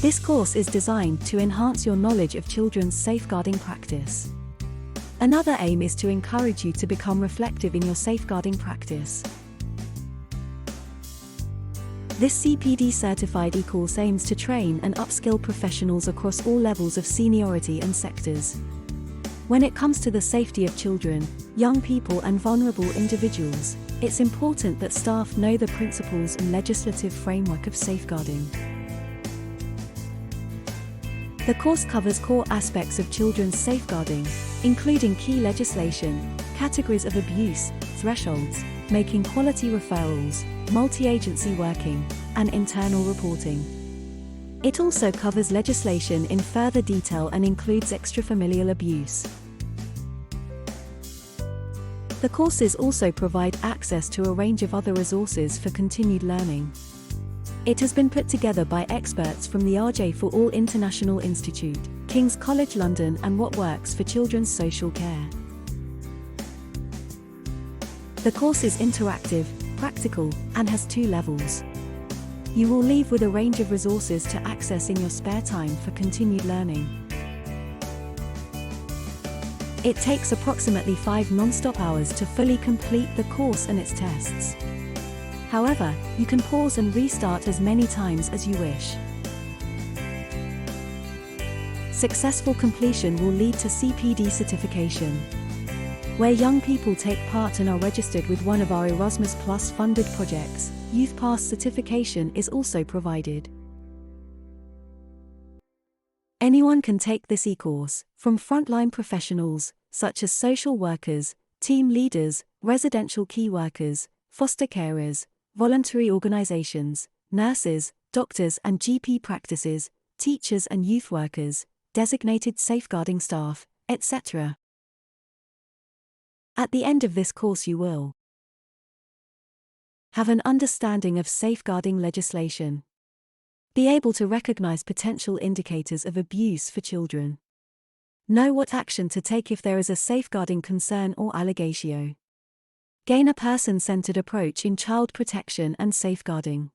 This course is designed to enhance your knowledge of children's safeguarding practice. Another aim is to encourage you to become reflective in your safeguarding practice. This CPD certified e-course aims to train and upskill professionals across all levels of seniority and sectors. When it comes to the safety of children, young people and vulnerable individuals, it's important that staff know the principles and legislative framework of safeguarding. The course covers core aspects of children's safeguarding, including key legislation, categories of abuse, thresholds, making quality referrals, multi-agency working, and internal reporting. It also covers legislation in further detail and includes extra-familial abuse. The courses also provide access to a range of other resources for continued learning. It has been put together by experts from the RJ4All International Institute, King's College London and What Works for Children's Social Care. The course is interactive, practical, and has 2 levels. You will leave with a range of resources to access in your spare time for continued learning. It takes approximately 5 non-stop hours to fully complete the course and its tests. However, you can pause and restart as many times as you wish. Successful completion will lead to CPD Certification, where young people take part and are registered with one of our Erasmus Plus funded projects. Youthpass Certification is also provided. Anyone can take this e-course, from frontline professionals, such as social workers, team leaders, residential key workers, foster carers, voluntary organizations, nurses, doctors and GP practices, teachers and youth workers, designated safeguarding staff, etc. At the end of this course you will have an understanding of safeguarding legislation, be able to recognize potential indicators of abuse for children, know what action to take if there is a safeguarding concern or allegation, gain a person-centered approach in child protection and safeguarding.